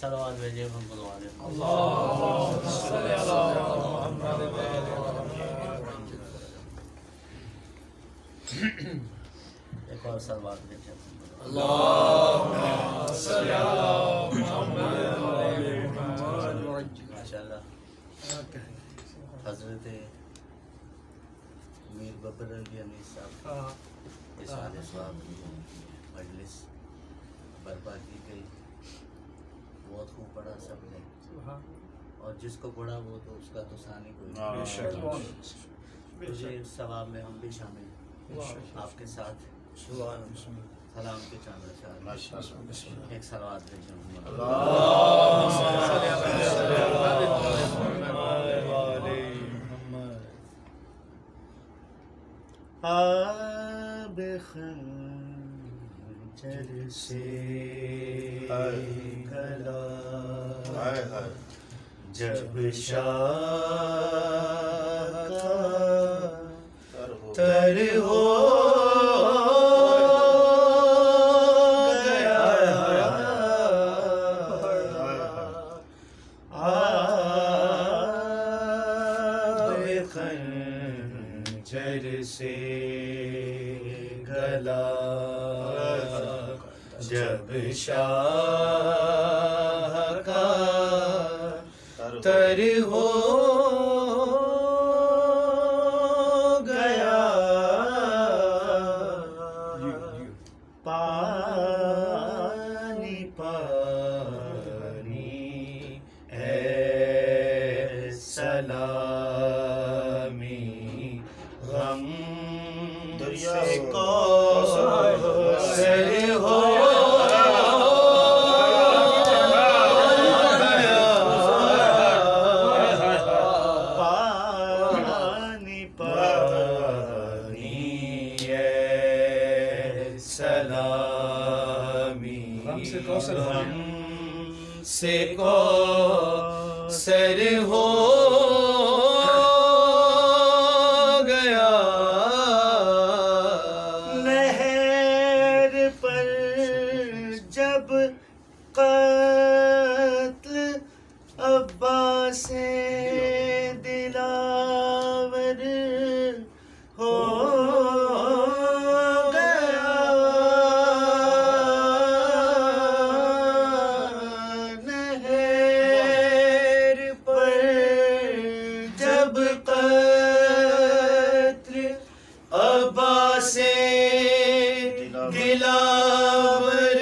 सलावत भेजिए हमको दुआ दे। एक और सलावत भेजिए। माशाअल्लाह हजरत मीर बबर अली अमीर साहब इस मजलिस बर्पा की गई, बहुत खूब पढ़ा सबने, और जिसको पढ़ा वो तो उसका तो सानी कोई मुझे सवाब में हम भी शामिल आपके साथ सलाम के चांद एक सलावत भेजूं। आब खंजर से गला जब शाह का तर हो से गला जब शाह का तर हो गया, पानी पानी है सलामी गम से कौसर हो पानी पानी सलामी से कौसर हो कत्ल अब्बास से दिलावर हो गया, नहर पर जब कत्ल अब्बास से दिलावर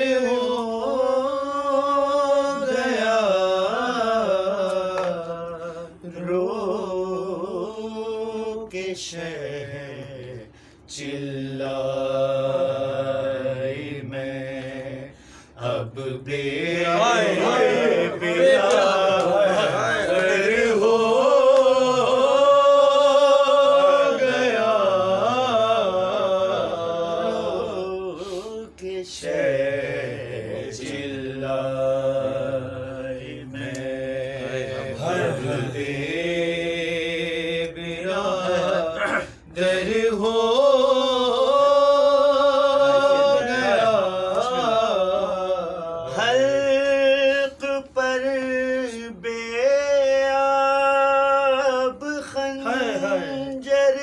चिल्लाई मैं अब हो गया, के चिल्लाई मैं हर दे दर हो गया, हल्क पर बेआब खंजर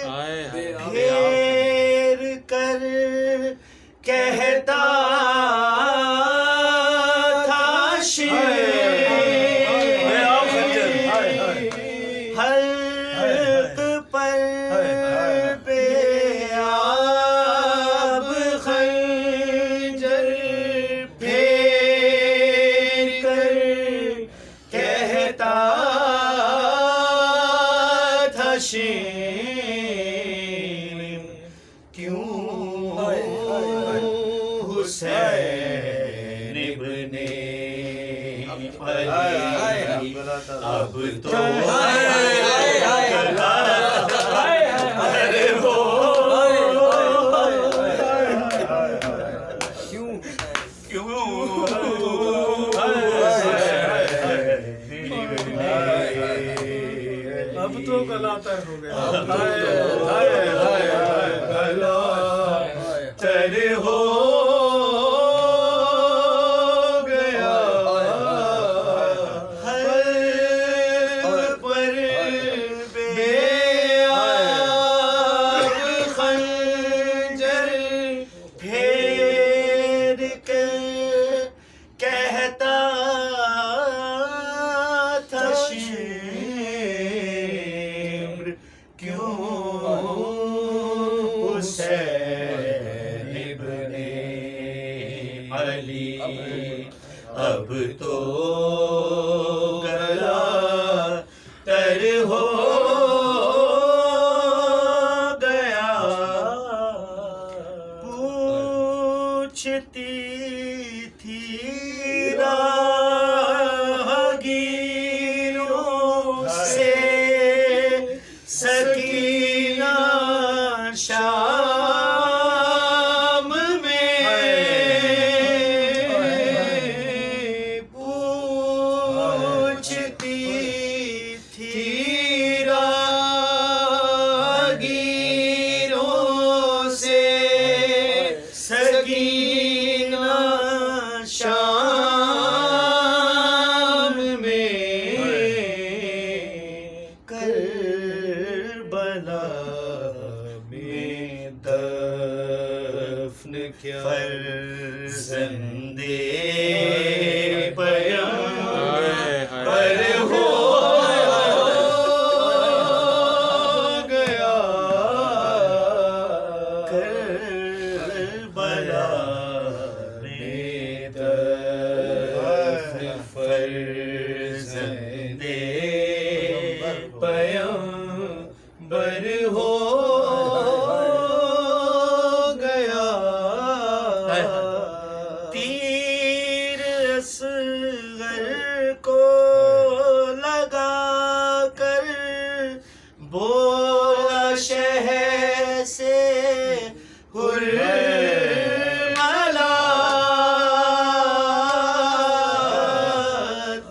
घेर कर कहता था हल्क पर क्यों हुसैन इब्ने अली अब तो अब तो गला तर हो गया, गला तर हो गया, अब तो गला तर हो गया। पूछती थी राहगीरों से सकीना शाम में, पूछती थी राहगीरों से सकीना शाम में। करबला में दफन क्या फर्जंदे पैगंबर हो गया। करबला में दफन फर्जंदे पैगंबर हो गया। तीर असगर को लगा कर बोला शहर से हुर्रमला।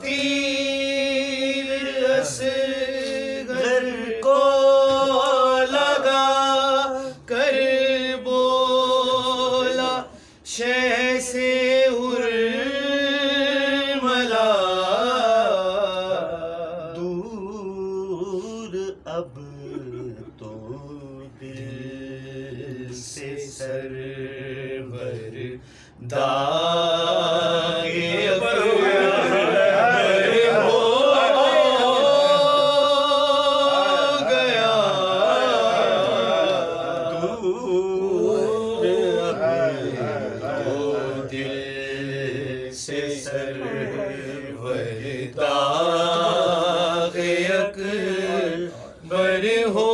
तीर असगर को लगा कर बोला शह से उर्मला। दूर अब तो दिल से सरवर दागे पर हो गया। दूर अब तो दिल से सरवर दागे अकबर हो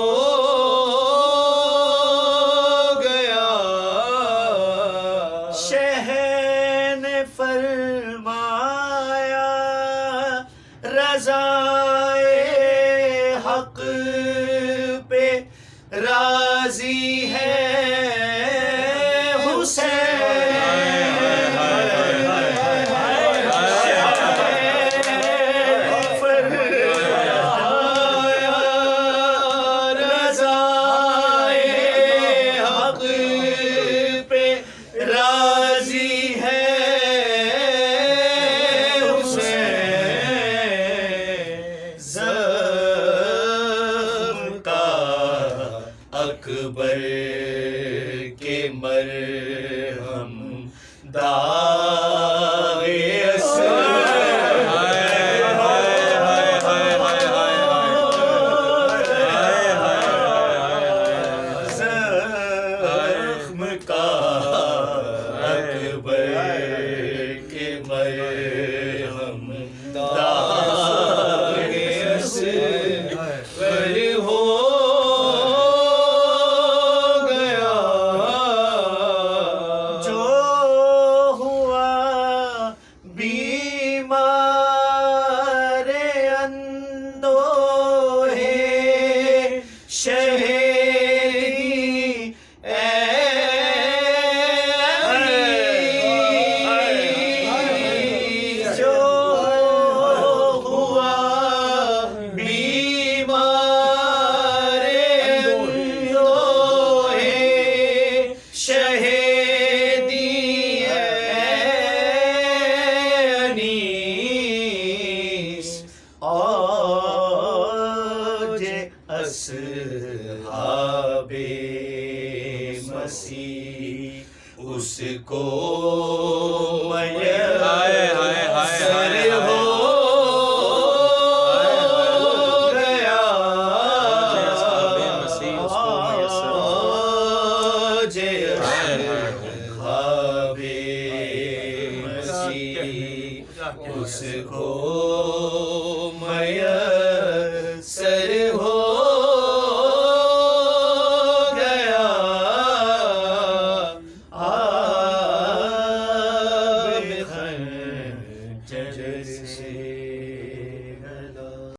गया। शहर ने फरमाया रज़ाए हक पे राजी है अकबर के मरहम दागे ज़ख्म का अकबर के मरहम दागे असगर हो असहाबे मसीह उसको मयसर हो गया। जे असहाबे मसीह सिखो